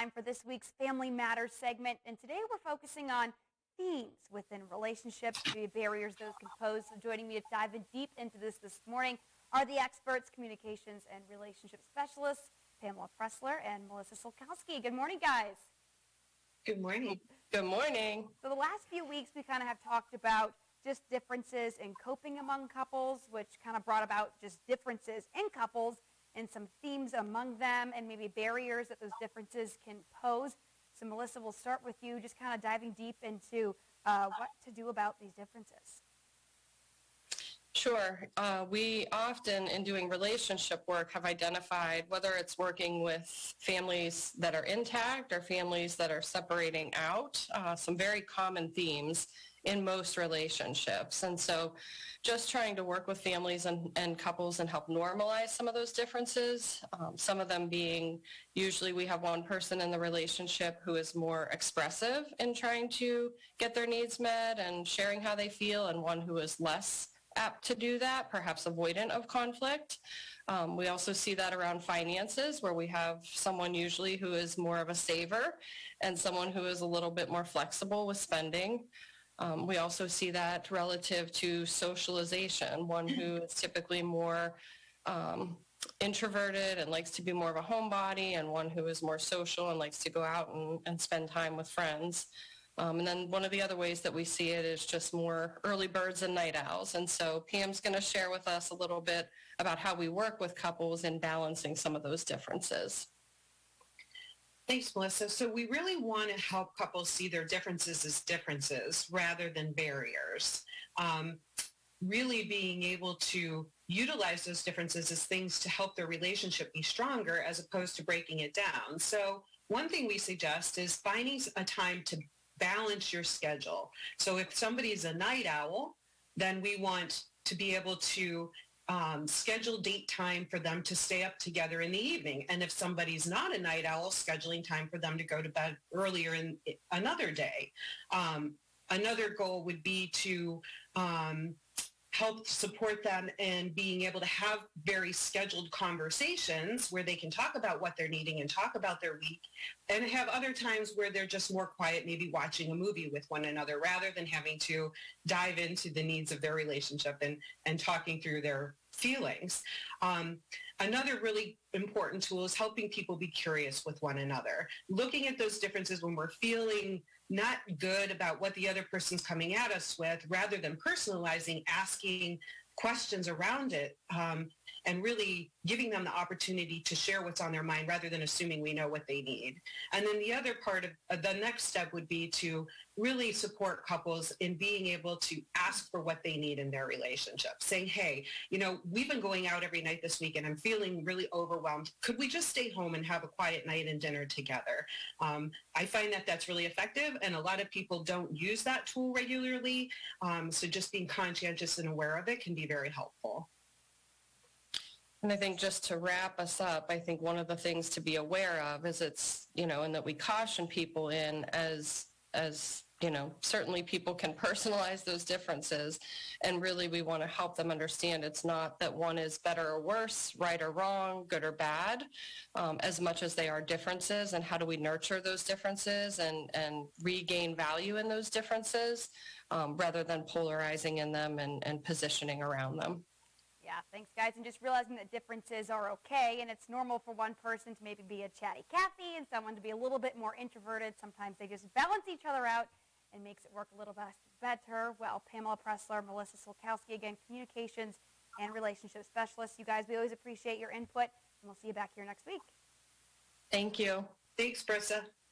Time for this week's Family Matters segment, and today we're focusing on themes within relationships, the barriers those can pose. So joining me to dive in deep into this morning are the experts, communications and relationship specialists, Pamela Pressler and Melissa Solkowski. Good morning, guys. Good morning. Good morning. So the last few weeks we kind of have talked about just differences in coping among couples, which kind of brought about just differences in couples and some themes among them and maybe barriers that those differences can pose. So Melissa, we'll start with you, just kind of diving deep into what to do about these differences. Sure. We often, in doing relationship work, have identified whether it's working with families that are intact or families that are separating out, some very common themes in most relationships. And so just trying to work with families and couples and help normalize some of those differences, some of them being usually we have one person in the relationship who is more expressive in trying to get their needs met and sharing how they feel, and one who is less apt to do that, perhaps avoidant of conflict. We also see that around finances, where we have someone usually who is more of a saver and someone who is a little bit more flexible with spending. We also see that relative to socialization, one who is typically more introverted and likes to be more of a homebody, and one who is more social and likes to go out and spend time with friends. And then one of the other ways that we see it is just more early birds and night owls. And so Pam's going to share with us a little bit about how we work with couples in balancing some of those differences. Thanks, Melissa. So we really want to help couples see their differences as differences rather than barriers. Really being able to utilize those differences as things to help their relationship be stronger as opposed to breaking it down. So one thing we suggest is finding a time to balance your schedule. So if somebody's a night owl, then we want to be able to schedule date time for them to stay up together in the evening. And if somebody's not a night owl, scheduling time for them to go to bed earlier in another day. Another goal would be to help support them in being able to have very scheduled conversations where they can talk about what they're needing and talk about their week, and have other times where they're just more quiet, maybe watching a movie with one another rather than having to dive into the needs of their relationship and talking through their feelings. Another really important tool is helping people be curious with one another. Looking at those differences when we're feeling not good about what the other person's coming at us with, rather than personalizing, asking questions around it, and really giving them the opportunity to share what's on their mind rather than assuming we know what they need. And then the other part of the next step would be to really support couples in being able to ask for what they need in their relationship, saying, hey, we've been going out every night this week and I'm feeling really overwhelmed. Could we just stay home and have a quiet night and dinner together? I find that that's really effective, and a lot of people don't use that tool regularly. So just being conscientious and aware of it can be very helpful. And I think just to wrap us up, I think one of the things to be aware of is it's, and that we caution people in as certainly people can personalize those differences. And really we want to help them understand it's not that one is better or worse, right or wrong, good or bad, as much as they are differences. And how do we nurture those differences and regain value in those differences, rather than polarizing in them and positioning around them. Yeah, thanks, guys. And just realizing that differences are okay, and it's normal for one person to maybe be a chatty Cathy and someone to be a little bit more introverted. Sometimes they just balance each other out and makes it work a little better. Well, Pamela Pressler, Melissa Solkowski, again, communications and relationship specialists. You guys, we always appreciate your input, and we'll see you back here next week. Thank you. Thanks, Brissa.